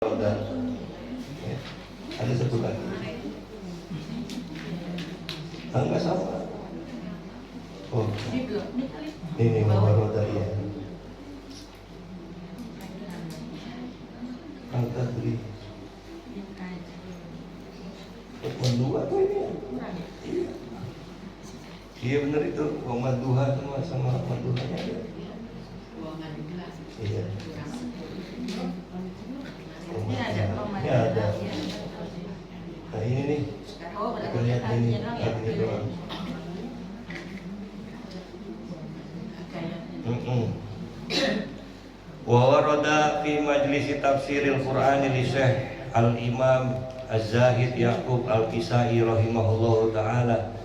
dan ya, ada satu lagi. Enggak sama. Oh, ini roda ya. Angkat beri. Dua tuh ini. Iya benar itu. Maduha sama maduhanya ada. Iya. Ini ada. Nah ini nih. Kita lihat ini doang. Wa warada fi majlis tafsiril Qur'an li Syekh Al-Imam Az-Zahid Yaqub Al-Kisai rahimahullahu taala,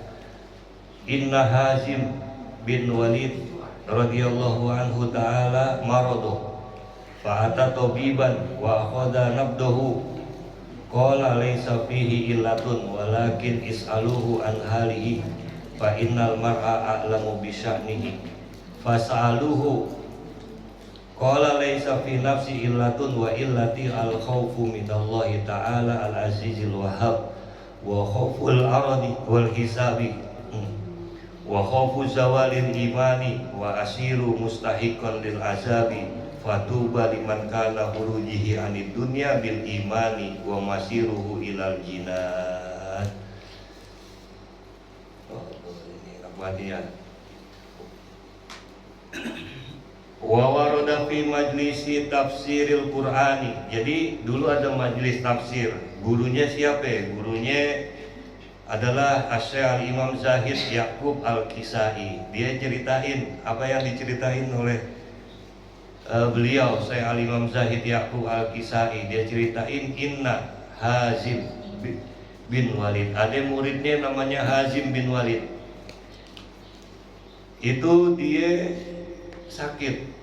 inna Hazim bin Walid radhiyallahu anhu taala maradu fa'ata tabiban wa akhadha nabdahu qala laysa fihi illatun walakin is'aluhu an halihi fa innal mar'a a'lamu bi sya'nihi fas'aluhu qala laysa fi nafsi illatun wa illati al khawfu minallahi ta'ala al azizil wahhab wa khawful aradi wal hisabi wa khawfu zawalil imani wa asiru mustahiqan lil azabi fatuba liman kana hurujihi anid dunya bil imani wa masiruhu ilal jinan. Ini apa dia? Wa warada fi majlisi tafsiril Qur'ani. Jadi dulu ada majlis tafsir. Gurunya siapa ya? Gurunya adalah Syekh Al-Imam Zahid Yaqub Al-Kisai. Dia ceritain apa yang diceritain oleh beliau Syekh Al-Imam Zahid Yaqub Al-Kisai. Dia ceritain inna Hazim bin Walid. Ada muridnya namanya Hazim bin Walid. Itu dia sakit.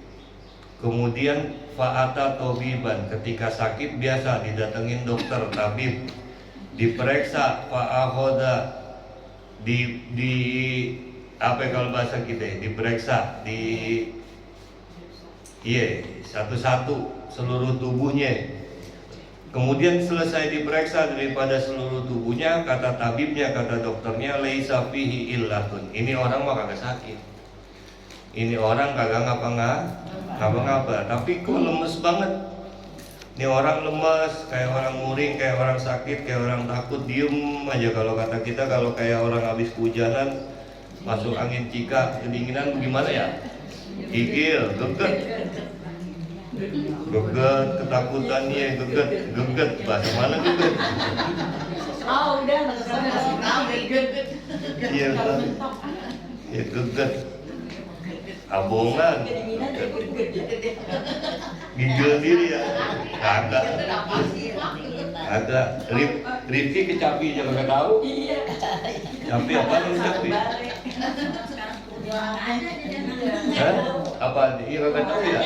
Kemudian fa'ata tobiban, ketika sakit biasa didatengin dokter tabib, diperiksa fa'ahoda di apa kalau bahasa kita diperiksa satu-satu seluruh tubuhnya. Kemudian selesai diperiksa daripada seluruh tubuhnya, kata tabibnya, kata dokternya, laisa fihi illatun. Ini orang mah kagak sakit. Ini orang kagak ngapa-ngapa, tapi kok lemes banget. Ini orang lemes, kayak orang muring, kayak orang sakit, kayak orang takut, diem aja. Kalau kata kita, kalau kayak orang habis kehujanan, masuk angin cika, kedinginan, gimana ya? Gigil, geget, ketakutannya, geget, bahasa mana geget? Oh, udah geget. Iya, ya geget. Abongan, gigil diri ya, kagak. Rifki kecapi aja kagak tahu. Capi apa nih capi? Hah? Apa? Iya kagak tahu ya?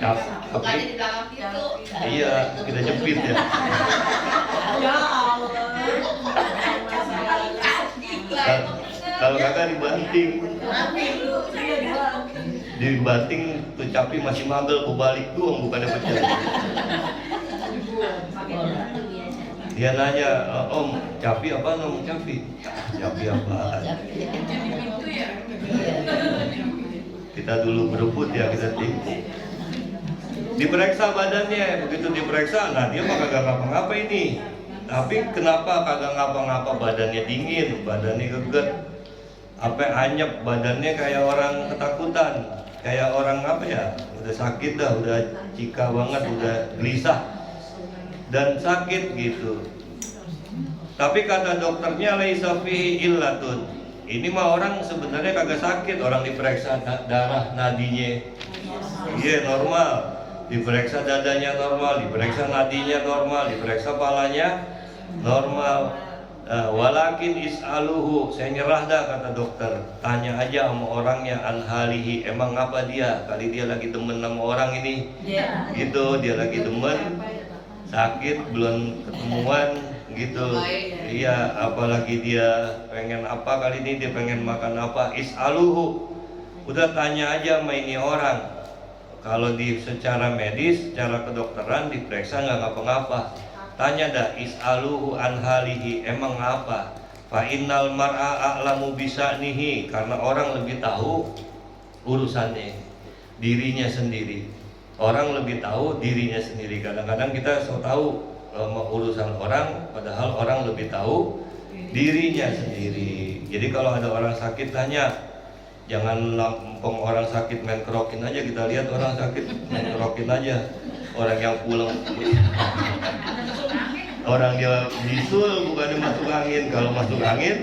Capi. Iya, kita jepit ya. Ya Allah. Kalau kakak dibanting tuh capi masih magel, balik doang bukannya pecah. Dia nanya, om capi apa nom capi? Capi apa? Kita dulu berebut ya, kita tipu. Diperiksa badannya, begitu diperiksa, nah dia mah kagak ngapa-ngapa ini. Tapi kenapa kagak ngapa-ngapa, badannya dingin, badannya geget, apa anyep, badannya kayak orang ketakutan, kayak orang apa ya, udah sakit dah, udah cika banget, udah gelisah dan sakit gitu. Tapi kata dokternya laisa fihi illatun. Ini mah orang sebenarnya kagak sakit, orang diperiksa darah nadinya, iya normal. Diperiksa dadanya normal, diperiksa nadinya normal, diperiksa palanya normal. Walakin is'aluhu, saya nyerah dah kata dokter. Tanya aja sama orangnya an halihi, emang apa dia? Kali dia lagi demen sama orang ini. Gitu, dia lagi demen, sakit belum ketemuan gitu. Iya, apalagi dia pengen apa kali ini, dia pengen makan apa. Is'aluhu. Udah tanya aja sama ini orang. Kalau di secara medis, secara kedokteran diperiksa nggak ngapa-ngapa. Tanya dah, is'aluhu an halihi, emang apa? Fa innal mar'a a'lamu bisa'nihi, karena orang lebih tahu urusannya, dirinya sendiri. Orang lebih tahu dirinya sendiri. Kadang-kadang kita so tahu urusan orang, padahal orang lebih tahu dirinya sendiri. Jadi kalau ada orang sakit tanya, jangan lampung orang sakit main kerokin aja. Kita lihat orang sakit main kerokin aja. Orang yang pulang, orang dia bisul bukan masuk angin. Kalau masuk angin,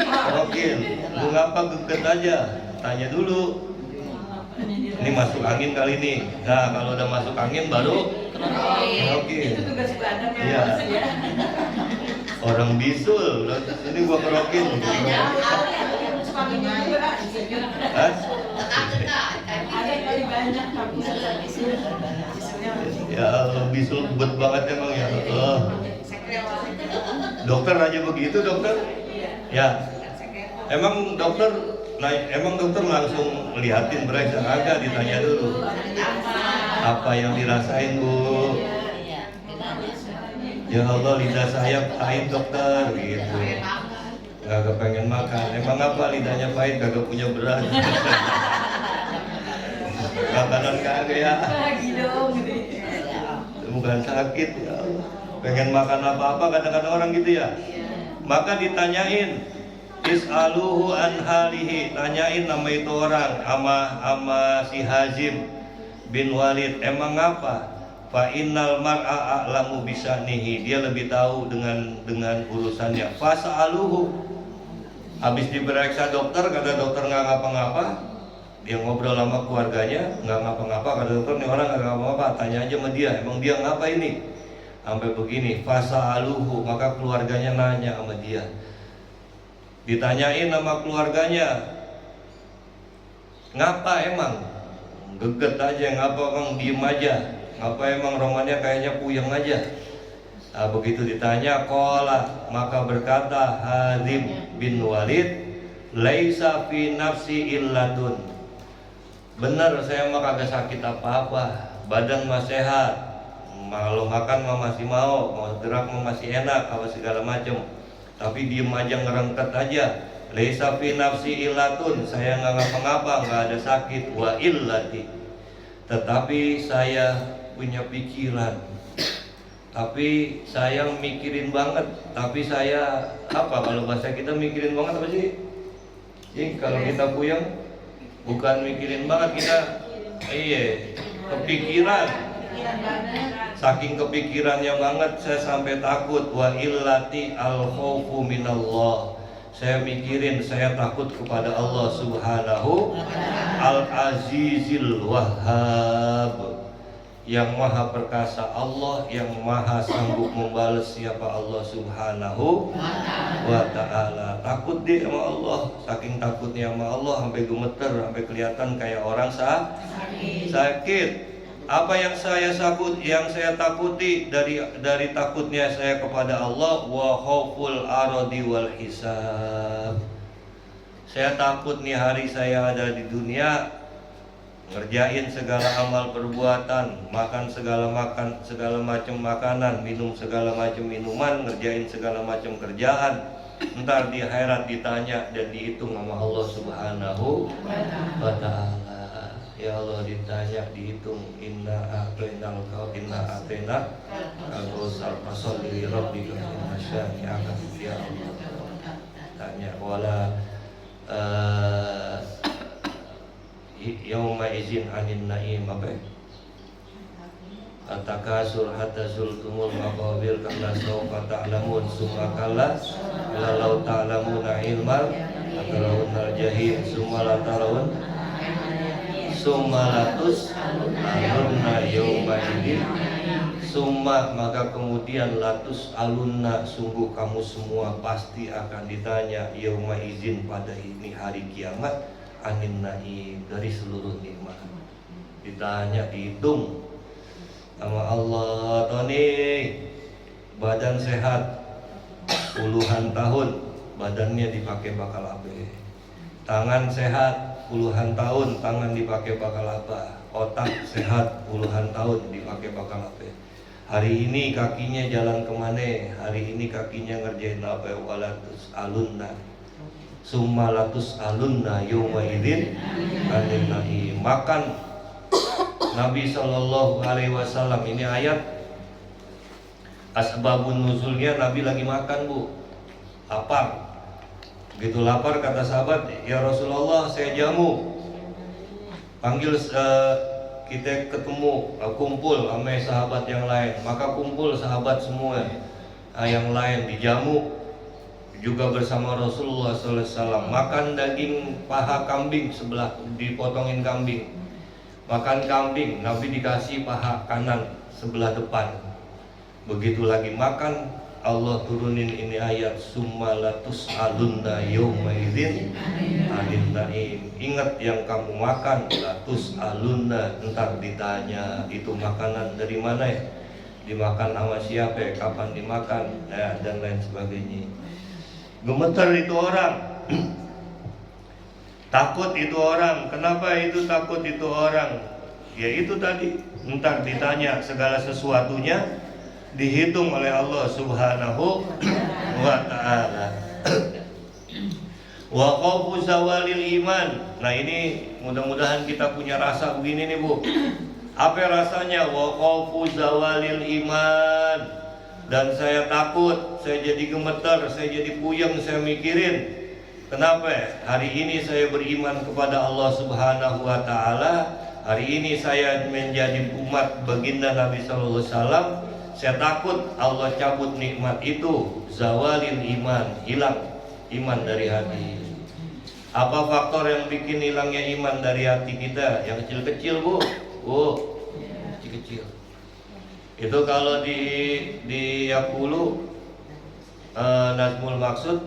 kerokin. Lu ngapa geget aja? Tanya dulu. Ini masuk angin kali ini. Nah kalau udah masuk angin baru kerokin. Itu tugas badan yang Iya. harus ya. Orang bisul, ini gua kerokin. Suaminya juga. Hah? Ada kali banyak tapi Ya Allah, bisul bet banget emang ya Allah. Dokter aja begitu dokter? Ya. Emang dokter langsung liatin periksa agak ditanya dulu. Apa yang dirasain Bu? Ya Allah, lidah saya pahit dokter gitu. Gak kepengen makan. Emang apa lidahnya pahit? Kagak punya beras. Makanan kagak ya. lagi dong gitu. Bukan sakit ya Allah. Pengen makan apa-apa kadang-kadang orang gitu ya. Maka ditanyain, is'aluhu an halihi, tanyain nama itu orang ama si Hazim bin Walid, emang apa? Fa innal mar'a a'lamu bisanihi, dia lebih tahu dengan urusannya. Fas'aluhu, habis diperiksa dokter, kata dokter nggak ngapa-ngapa, dia ngobrol sama keluarganya nggak ngapa-ngapa, kata dokter nih orang nggak ngapa-ngapa, tanya aja sama dia, emang dia ngapa ini sampai begini. Fas'aluhu, maka keluarganya nanya sama dia, ditanyain sama keluarganya, ngapa emang? Geget aja, ngapa Kang, diem aja, ngapa emang romannya kayaknya puyeng aja. Nah, begitu ditanya, qala, maka berkata Hazim bin Walid, laisa fi nafsi illatun, bener saya mah kagak sakit apa-apa, badan mah sehat, kalau makan mah masih mau gerak mah masih enak, apa segala macam, tapi diem aja ngerengket aja. Laisa fi nafsi illatun, saya nggak ngapa-ngapa, nggak ada sakit. Wa illati, tetapi saya punya pikiran, tapi saya mikirin banget, tapi saya apa, kalau bahasa kita mikirin banget apa sih? Jadi kalau kita puyeng bukan mikirin banget, kita kepikiran. Saking kepikirannya banget saya sampai takut. Wa illati al khaufu minallah, saya mikirin, saya takut kepada Allah Subhanahu Al-Azizil Wahhab, yang maha perkasa, Allah yang maha sanggup membalas siapa Allah Subhanahu wa ta'ala. Takut dia sama Allah, saking takutnya sama Allah sampai gemeter, sampai kelihatan kayak orang sakit. Apa yang saya takuti dari takutnya saya kepada Allah, wa khauful aradi wal hisab. Saya takut nih hari saya ada di dunia, ngerjain segala amal perbuatan, makan segala macam makanan, minum segala macam minuman, ngerjain segala macam kerjaan. Ntar di akhirat ditanya dan dihitung sama Allah Subhanahu wa ta'ala. Ya Allah, ditanya, dihitung, inna a'tainal al-kausar fasolli rabbika masyani'aka. Ya Allah, tanya wala yauma izin anin na'im, apa ya? Atakasur hatta zultumul maqabir kalla sawfa ta'lamun summa kalla lalau ta'lamuna ilmal atarawunnal jahim summa la tarawun summa latus alunna yauma idin summa, maka kemudian latus alunna, sungguh kamu semua pasti akan ditanya yauma izin, pada ini hari kiamat, anin naim, dari seluruh nikmat. Ditanya, dihitung sama Allah. Tony badan sehat puluhan tahun, badannya dipakai bakal apa? Tangan sehat puluhan tahun, tangan dipakai bakal apa? otak sehat puluhan tahun dipakai bakal apa. Hari ini kakinya jalan kemana? Hari ini kakinya ngerjain apa? Walatus alunna summalatus alunna yawma idzin anin naim. Makan Nabi Shallallahu Alaihi Wasallam, ini ayat asbabun nuzulnya. Nabi lagi makan bu, lapar. Begitu lapar kata sahabat, ya Rasulullah saya jamu. Panggil kita ketemu, kumpul sama sahabat yang lain. Maka kumpul sahabat semua yang lain dijamu juga bersama Rasulullah SAW. Makan daging paha kambing sebelah, dipotongin kambing. Makan kambing, Nabi dikasih paha kanan sebelah depan. Begitu lagi makan, Allah turunin ini ayat summalatus alunna yawma idzin anin naim. Ingat yang kamu makan, latus alunna, entar ditanya itu makanan dari mana ya, dimakan sama siapa ya, kapan dimakan, ya, dan lain sebagainya. Gemeter itu orang. Takut itu orang. Kenapa itu takut itu orang? Ya itu tadi, entar ditanya segala sesuatunya dihitung oleh Allah Subhanahu wa ta'ala. Wa khawfu zawalil iman. Nah ini mudah-mudahan kita punya rasa begini nih bu. Apa rasanya? Wa khawfu zawalil iman. Dan saya takut, saya jadi gemeter, saya jadi puyeng, saya mikirin. Kenapa? Hari ini saya beriman kepada Allah Subhanahu wa ta'ala. Hari ini saya menjadi umat baginda Nabi sallallahu alaihi wasallam. Saya takut Allah cabut nikmat itu, zawalil iman, hilang iman dari hati. Apa faktor yang bikin hilangnya iman dari hati kita? Yang kecil-kecil bu, kecil-kecil. Itu kalau di Yakulu Nazmul Maksud,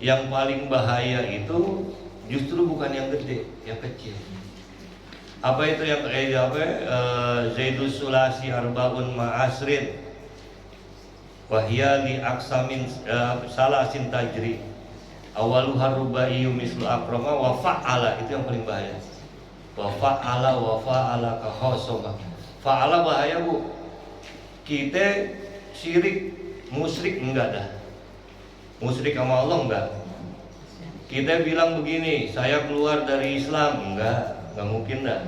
yang paling bahaya itu justru bukan yang gede, yang kecil. Apa itu yang Zaidus Sulasi Arbaun Ma'asrin Wahya li aksamin salasin tajri awaluhar rubaiyu mislu akrama wa fa'ala, itu yang paling bahaya. Wa fa'ala ka khosoma. Fa'ala bahaya bu. Kita syirik, musyrik enggak dah. Musyrik sama Allah enggak. Kita bilang begini, saya keluar dari Islam, enggak mungkin dah.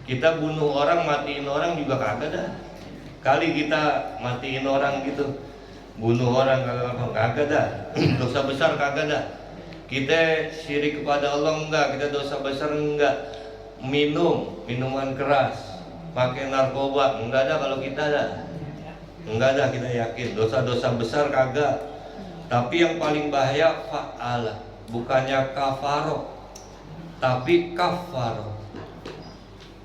Kita bunuh orang, matiin orang juga kagak dah. Kali kita matiin orang gitu, bunuh orang kagak dah. Dosa besar kagak dah. Kita syirik kepada Allah enggak, kita dosa besar enggak. Minuman keras, pakai narkoba enggak ada kalau kita dah. Enggak ada, kita yakin. Dosa-dosa besar kagak. Tapi yang paling bahaya fa'ala, bukannya kafaro, tapi kafaro.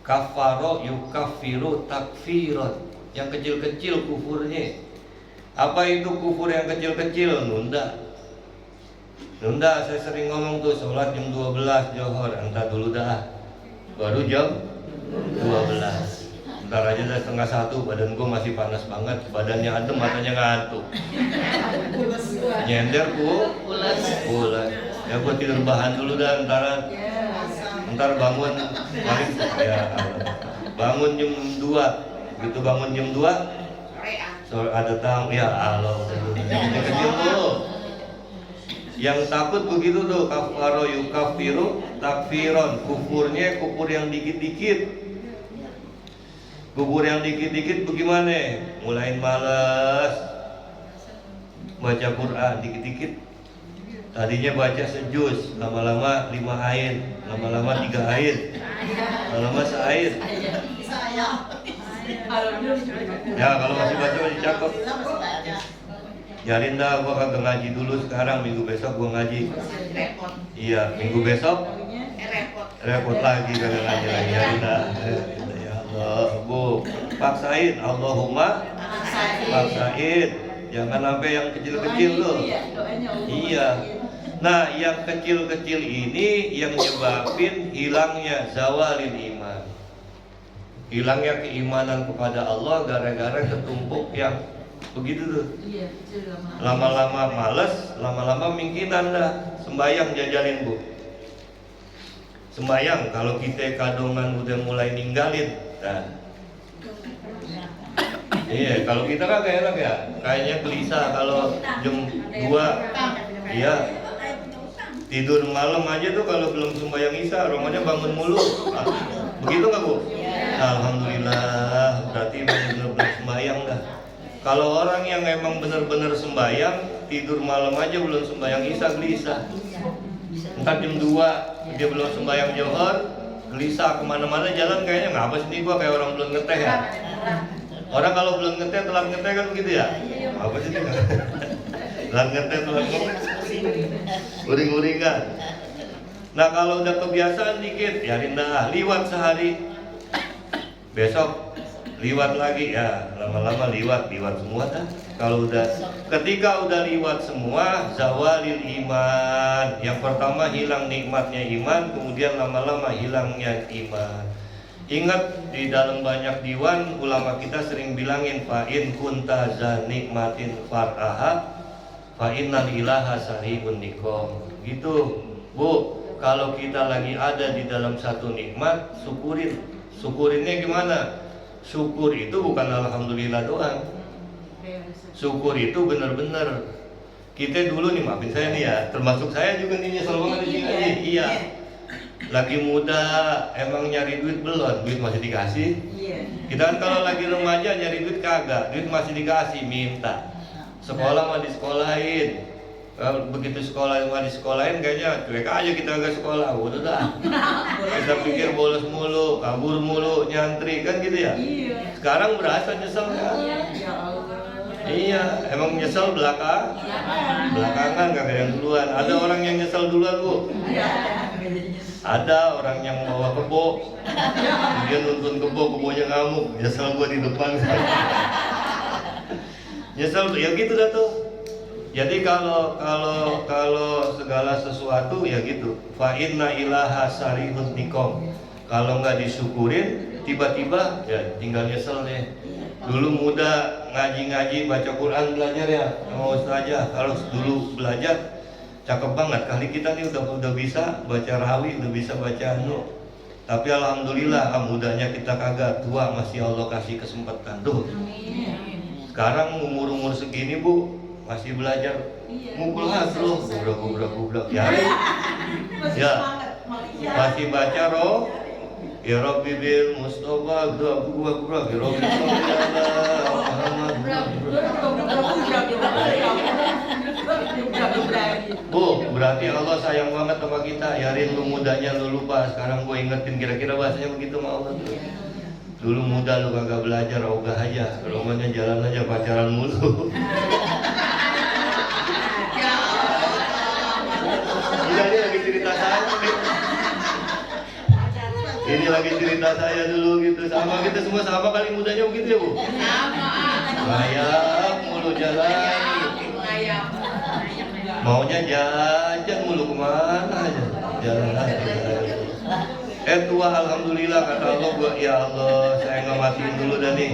Kafaro yukafiru takfiron. Yang kecil-kecil kufurnya. Apa itu kufur yang kecil-kecil? Nunda, saya sering ngomong tuh, sholat jam 12 Johor, entar dulu dah, baru jam 12. Ntar aja dah 12:30, badan gua masih panas banget, badannya adem, matanya ngantuk. Nyender pulas. Ya gua tidur bahan dulu dah, ntar bangun ya, bangun jam 2. Gitu bangun jam 2 sore ada tamu ya Allah. Yang kecil tuh. Yang takut begitu tuh, kafaro yukafiru takfiron. Kufurnya kufur yang dikit-dikit. Kubur yang dikit-dikit bagaimana? Mulain malas baca Quran dikit-dikit. Tadinya baca sejuz, lama-lama 5 ayat, lama-lama 3 ayat, lama-lama seayat. Ya kalau masih baca masih cakep. Jarin dah, gua kagak ngaji dulu sekarang, minggu besok gua ngaji. Iya, minggu besok repot lagi kagak ngaji lagi. Jarin dah. Bu, paksain, Allahumma paksain, jangan sampai yang kecil-kecil loh. Iya. Nah, yang kecil-kecil ini yang nyebabin hilangnya zawalil iman, hilangnya keimanan kepada Allah gara-gara ketumpuk yang begitu tuh. Lama-lama males, lama-lama mingkinan dah, sembayang jajalin bu. sembayang kalau kita kadongan udah mulai ninggalin. Nah, iya, kalau kita kan gak enak ya, kayaknya gelisah kalau jam 2, iya, tidur malam aja tuh kalau belum sembahyang isya, romannya bangun mulu. Ah, begitu nggak Bu? Alhamdulillah, berarti benar-benar sembahyang dah. Kalau orang yang emang benar-benar sembahyang, tidur malam aja belum sembahyang isya, gelisah. Entar jam 2 dia belum sembahyang johor, gelisah, kemana-mana jalan kayaknya ngapa sih nih gua kayak orang belum ngeteh ya. Orang kalau belum ngeteh, telat ngeteh kan begitu ya? Apa sih nih? Telat ngeteh, telat ngeteh, uring-uring kan. Nah kalau udah kebiasaan dikit, ya rindah, liwat sehari, besok liwat lagi, ya lama-lama liwat semua dah. Kalau udah, ketika udah liwat semua, zawalil iman. Yang pertama hilang nikmatnya iman, kemudian lama-lama hilangnya iman. Ingat di dalam banyak diwan ulama kita sering bilangin fa'in kunta za nikmatin far'aha fa'innal ilaha sarihun nikom. Gitu Bu, kalau kita lagi ada di dalam satu nikmat, syukurin. Syukurinnya gimana? Syukur itu bukan alhamdulillah doang. Syukur itu benar-benar. Kita dulu nih, maafin saya nih ya, termasuk saya juga nih nyesel banget di sini. Iya. Lagi muda, emang nyari duit belum, duit masih dikasih. Kita kan kalau lagi remaja nyari duit kagak, duit masih dikasih, minta. Sekolah mah disekolahin. Begitu sekolah mah disekolahin, kayaknya cuek aja kita agak sekolah, udah dah. Kita pikir bolos mulu, kabur mulu, nyantri kan gitu ya. Sekarang berasa nyesel kan? Iya, emang nyesel belakangan kagak yang duluan. Ada orang yang nyesel duluan Bu. Ada orang yang bawa kebo, dia nuntun kebonya ngamuk, nyesel gua di depan. Nyesel ya gitu dah tuh. Jadi kalau segala sesuatu ya gitu. Fa inna ilaha sarihun nikom. Kalau nggak disyukurin, tiba-tiba ya tinggal nyesel deh. Dulu muda ngaji baca Quran belajar ya, sama ustazah. Kalau dulu belajar cakep banget, kali kita nih udah bisa baca rawi, udah bisa baca anu. Tapi alhamdulillah mudanya kita kagak, tua masih Allah kasih kesempatan tuh. Sekarang umur segini Bu, masih belajar mukul hasro, gubrak ya. Ya, masih baca roh. Ya Rabbi bil Mustafa gubrak ya Rabbi Muhammad. Bu, berarti Allah sayang banget sama kita. Yarin lu mudanya lu lupa, sekarang gue ingetin, kira-kira bahasanya begitu sama Allah tuh. Dulu muda lu kagak belajar, ogah aja, romannya jalan aja pacaran mulu. Ini lagi cerita saya nih. Ini lagi cerita saya dulu gitu, sama kita semua sama kali mudanya begitu ya Bu? Sama. Kayak mulu jalan. Maunya jajan mulu kemana aja, jalan aja. Tua alhamdulillah kata Allah, gua ya Allah saya nggak matiin dulu dah nih.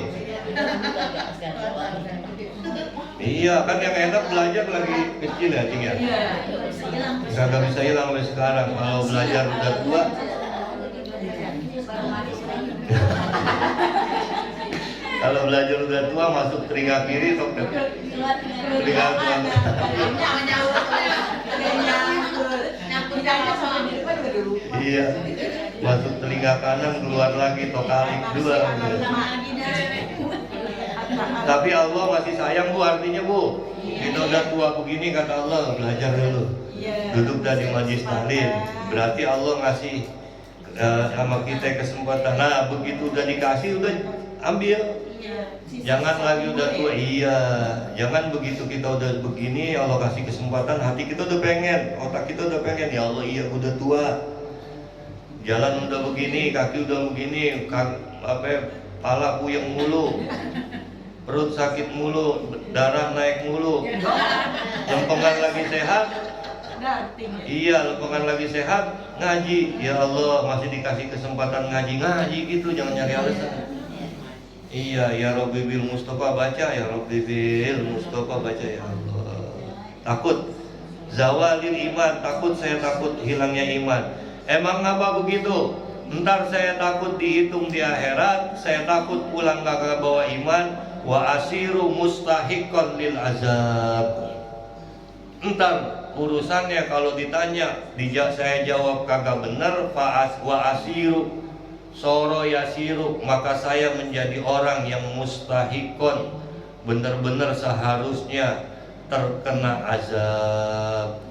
Iya kan yang enak belajar lagi kecil ya Cing ya. Nggak bisa hilang sampai sekarang. Kalau belajar udah tua. Kalau belajar udah tua masuk telinga kiri atau telinga kanan. Iya, masuk telinga kanan keluar lagi tokalik dua. Tapi Allah masih sayang Bu, artinya Bu. Kita udah tua begini kata Allah belajar dulu. Duduk dari majlis taklim. Berarti Allah ngasih sama kita kesempatan. Nah begitu udah dikasih udah ambil. Jangan lagi udah tua, iya. Jangan begitu kita udah begini, Allah kasih kesempatan, hati kita udah pengen, otak kita udah pengen, ya Allah iya udah tua. Jalan udah begini, kaki udah begini, kepala puyeng mulu, perut sakit mulu, darah naik mulu. Lempengan lagi sehat, iya lempengan lagi sehat, ngaji, ya Allah masih dikasih kesempatan ngaji gitu, jangan nyari alasan. Iya, ya Rabbi bil Mustafa baca, ya Rabbi bil Mustafa baca ya Allah. Takut zawalil iman, saya takut hilangnya iman. Emang apa begitu? Ntar saya takut dihitung di akhirat, saya takut pulang kagak bawa iman. Wa asiru mustahiqan lil azab. Ntar urusannya kalau ditanya, saya jawab kagak bener, wa asiru soro yasiru, maka saya menjadi orang yang mustahikon, bener-bener seharusnya terkena azab.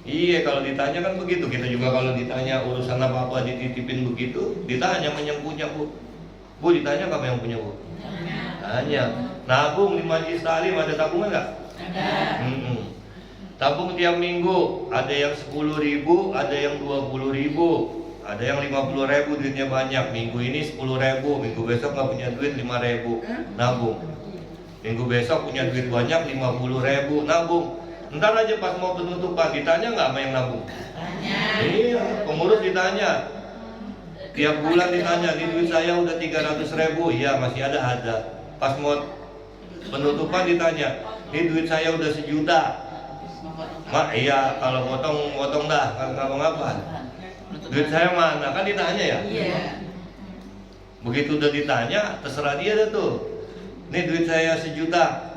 Iya, kalau ditanya kan begitu. Kita juga kalau ditanya urusan apa-apa dititipin begitu, ditanya yang punya, Bu. Bu, ditanya kamu yang punya, Bu? Tanya. Nabung di Majelis Ta'lim ada tabungan nggak? Ada. Tabung tiap minggu, ada yang 10.000, ada yang 20.000, ada yang 50.000 duitnya banyak. Minggu ini 10.000, minggu besok nggak punya duit 5.000, nabung. Minggu besok punya duit banyak 50.000, nabung. Ntar aja pas mau penutupan ditanya nggak sama yang nabung? Iya, pengurus ditanya. Tiap bulan ditanya, ini duit saya udah 300.000, iya masih ada. Pas mau penutupan ditanya, ini duit saya udah 1 juta. Mak, iya kalau potong dah, nggak ngapa. Duit saya mana? Kan ditanya ya. Begitu udah ditanya, terserah dia dah tuh. Ini duit saya 1 juta.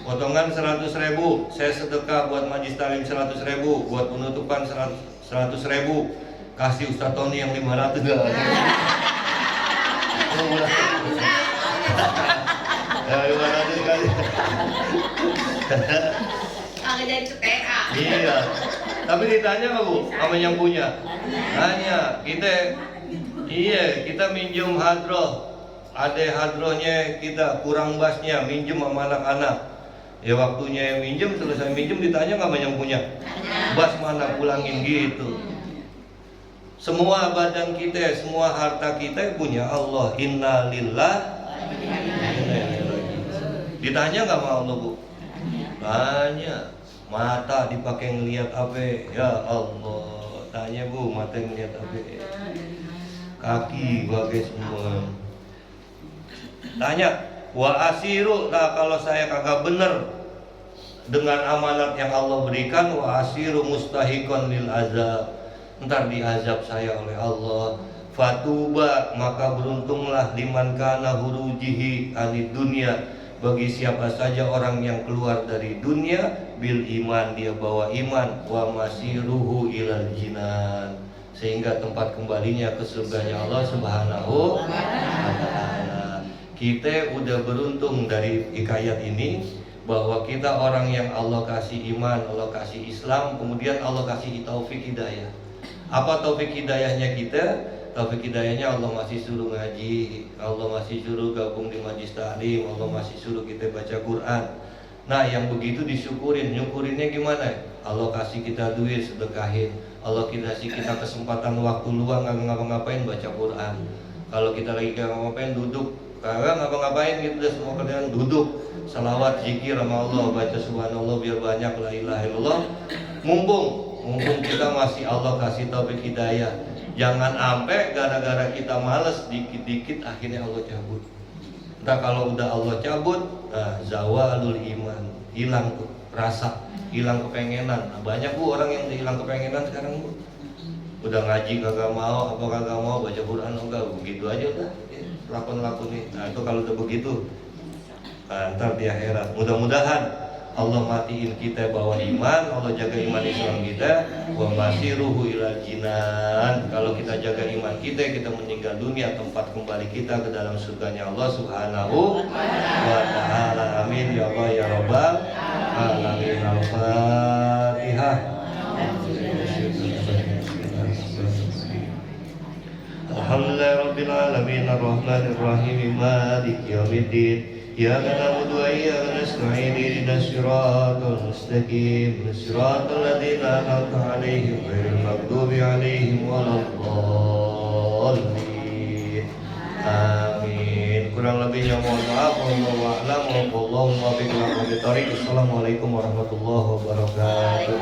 Potongan 100.000, saya sedekah buat Majelis Ta'lim 100.000, buat penutupan 100.000, kasih Ustaz Tony yang 500. Ya 500 kali. Kagak jadi TPA. Iya. Tapi ditanya nggak, Bu, sama yang punya? Tanya. Kita minjem hadroh. Ada hadrohnya kita kurang basnya, minjem sama anak-anak. Ya waktunya yang minjem, selesai minjem ditanya nggak sama yang punya? Bas mana, pulangin gitu. Semua badan kita, semua harta kita punya Allah. Inna lillah. Ditanya nggak sama Allah, Bu? Tanya. Mata dipakai ngelihat apa? Ya Allah. Tanya, Bu, mata ngelihat apa? Kaki bagai semua. Tanya, wa asiru, nah kalau saya kagak bener dengan amanat yang Allah berikan, wa asiru mustahikon lil azab, ntar diazab saya oleh Allah. Fatuba, maka beruntunglah liman kana hurujihi anid dunia, bagi siapa saja orang yang keluar dari dunia bil iman, dia bawa iman, wa masiruhu ilal jinan, sehingga tempat kembalinya ke surganya Allah Subhanahu wa ta'ala. Kita udah beruntung dari hikayat ini, bahwa kita orang yang Allah kasih iman, Allah kasih Islam, kemudian Allah kasih taufik hidayah. Apa taufik hidayahnya kita? Taufik hidayahnya Allah masih suruh ngaji, Allah masih suruh gabung di Majelis Ta'lim, Allah masih suruh kita baca Quran. Nah, yang begitu disyukurin. Nyukurinnya gimana? Allah kasih kita duit, sedekahin. Allah kasih kita kesempatan waktu luang, nggak ngapa-ngapain, baca Quran. Kalau kita lagi nggak ngapa-ngapain, duduk. Kagak ngapa-ngapain gitu, udah semua kerjaan duduk, salawat, zikir sama Allah, baca subhanallah biar banyak, la ilaha illallah. Mumpung kita masih Allah kasih taufik hidayah. Jangan sampai gara-gara kita males dikit-dikit akhirnya Allah cabut. Nah kalau udah Allah cabut, nah zawalul iman, hilang tuh rasa, hilang kepengenan. Nah, banyak, Bu, orang yang hilang kepengenan sekarang, Bu. Udah ngaji kagak mau, apa kagak mau, baca Quran enggak, begitu aja udah. Lakon-lakon ini. Nah itu kalau udah begitu, ntar di akhirat mudah-mudahan Allah matiin kita bawa iman, Allah jaga iman Islam kita, wa masiruhu ilal jinan. Kalau kita jaga iman kita meninggal dunia, tempat kembali kita ke dalam surganya Allah Subhanahu wa ta'ala. Amin ya Allah ya Rabbal alamin. Al-Fatihah. Alhamdulillahi Rabbil Alamin Ar-Rahmanir Rahim Maliki Yawmiddin Iyyaka na'budu wa iyyaka nasta'in Ihdinas siratal mustaqim Siratal ladzina an'amta 'alaihim ghairil maghdubi 'alaihim waladdallin. Amin. Kurang lebihnya mohon maaf. Wallahu a'lam. Wallahu muwaffiq ila aqwamit thoriq. Assalamualaikum warahmatullahi wabarakatuh.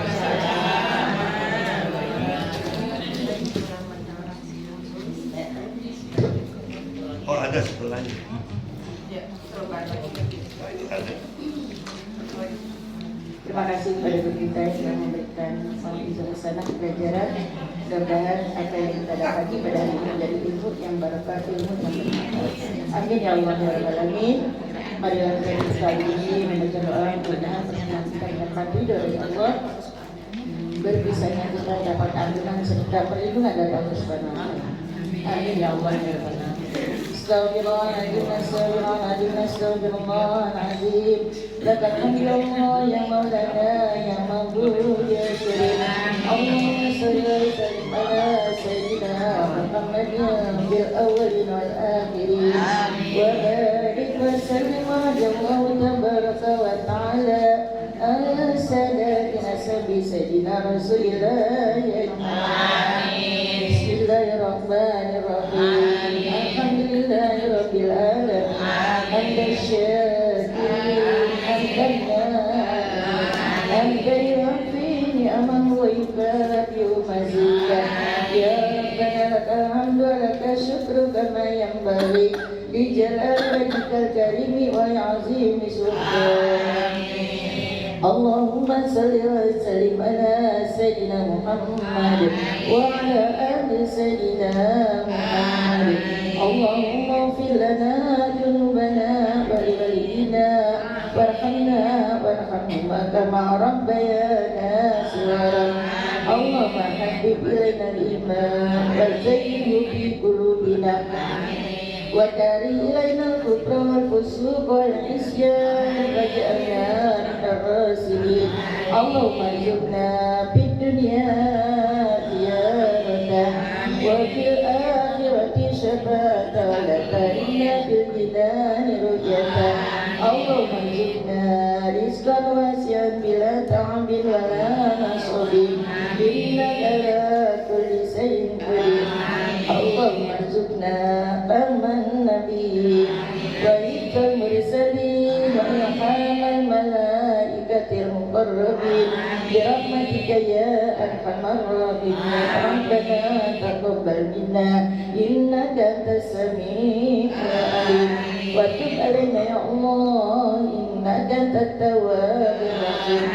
Oh, ada sebelahnya. Terima kasih kepada guru kita yang sudah memberikan salam ijazah sana pelajaran Mudah-mudahan apa yang kita dapati pada hari ini menjadi ilmu yang barokah, ilmu yang bermanfaat. Amin ya Allah ya Rabbal Alamin. Marilah kita sekali ini membaca doa mudah-mudahan permohonan kita mendapat ridho dari Allah. Berpisahnya kita dapat ampunan serta perlindungan dari Allah Subhanahu wa taala. Amin ya Allah ya Rabbal Alamin. Astaghfirullahaladzim, astaghfirullahaladzim, astaghfirullahaladzim. Lakal hamdu ya Allah ya Maulana ya Ma'bud ya Karim. Allahumma shalli wa sallim ala sayyidina Muhammadin bil awwalin wal akhirin. Wa barik wa sallim ala Allah tabaraka wa ta'ala ala sadatina sabi sayyidina Rasulillah ya Amin. Bismillahirrahmanirrahim. Alhamdulillahirabbil alamin. Hamdan syakirin, hamdan hamdan yu'affi ni'amahu wa yukafi'u mazidah. Ya Rabbana lakal hamdu wa lakal syukru kama yanbaghi li jalali wajhikal karimi wa azimi sultanik. Allahumma salli wa sallim ala sayyidina Muhammad wa ala ali sayyidina Muhammad. Allahumma ighfir lana dhunubana wa liwalidina warhamna warhamhuma kama rabbayana shighara. Allahumma habbib ilaina al-iman wa zayyinhu fi qulubina wa dari ilaina al-kufra wal fusuq wal isyan waj'alna minal rasyidin. Allahumma ij'alna fid dunya ziyaratan wa fil akhirati syafa'atan wa la tarinna fil jinani rujatan. Allahumma ij'alna rizqan wasi'an bila ta'abin wa la nasabin innaka ala kulli shay'in qadir. Allahumma rizqna aman nabi wa ikal mursalin wa ilhamal malaikatil muqarrabin bi rahmatika ya arhamar rahimin. Rabbana taqabbal minna innaka antas samiul alim wa tub alaina ya Allah innaka antat tawwabur rahim.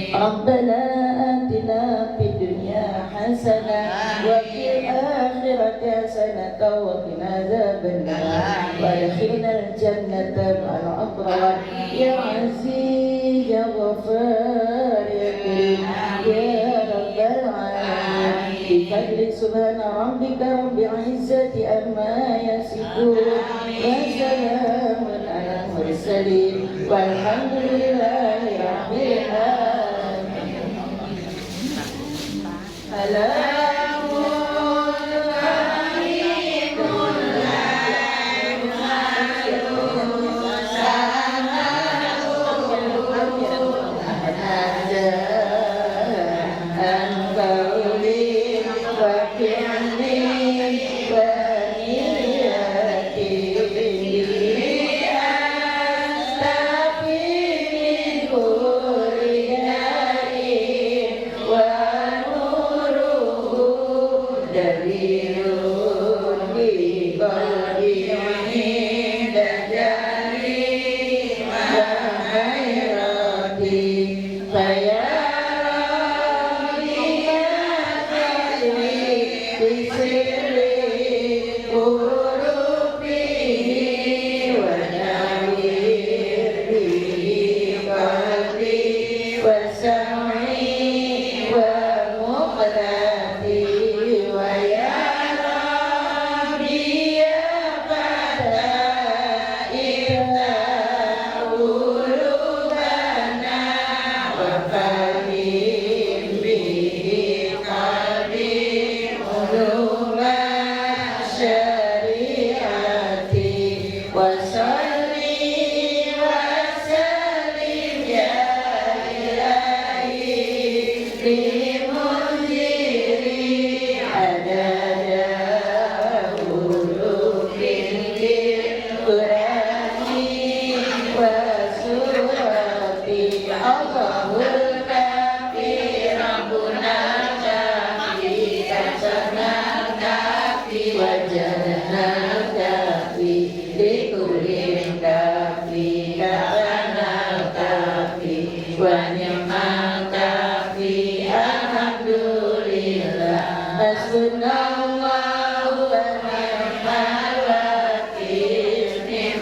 Rabbana atina fid dunya hasanah wa fil akhirati hasanah wa qina adzabannar wa adkhilnal jannata ma'al abrar ya aziz ya ghafar ya karim ya rabbal alamin. Bi fadli subhana rabbika rabbil izzati amma yasifun wa salamun alal mursalin walhamdulillahi rabbil alamin.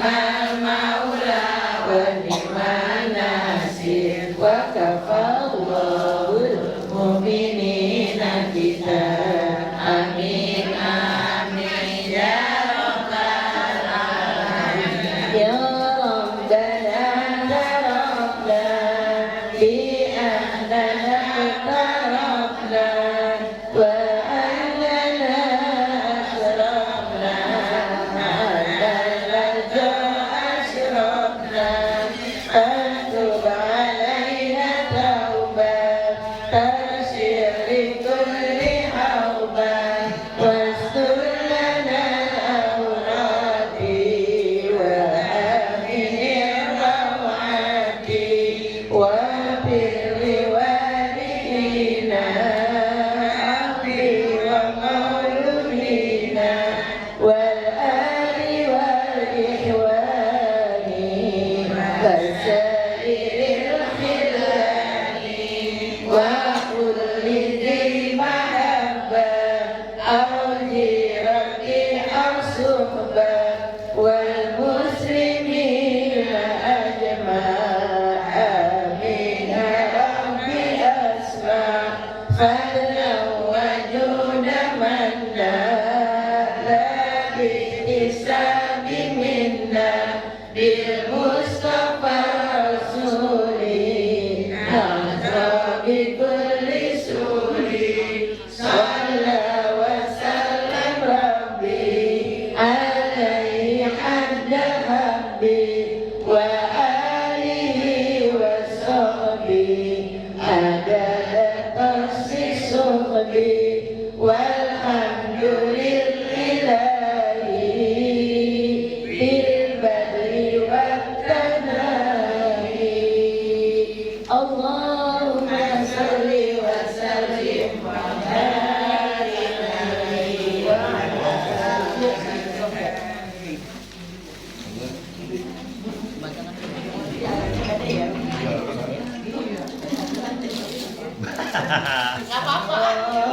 ni'mal maula wa ni'man nasir wa kafallahul mu'minina kita. Amin amin ya rabbal alamin. Ya Rabbana darabna bi annana qtarabna wa annana asrafna annana asrafna antub alaina taubat tarsir likulli haubat wastur lana awrati wa aminir rawati wa birri walidina abdi wa mauludina wal ali wal ikhwani wasairil khilani wa kulli dhi mahabbah awjirati asuhbah wal muslimina ajma' amin ya rabbi asma' fadlan wa juda manna la bihisabi minna bil mustafa rasuli nazra bi kulli suri salla wa sallam rabbi alaihi hadda habbi wa alihi wa sahbihi adada tasis suhbi walhamdulillahi bil badri wat tanahi. Allahumma salli wa sallim wa barik alaihi wa Nggak apa-apa.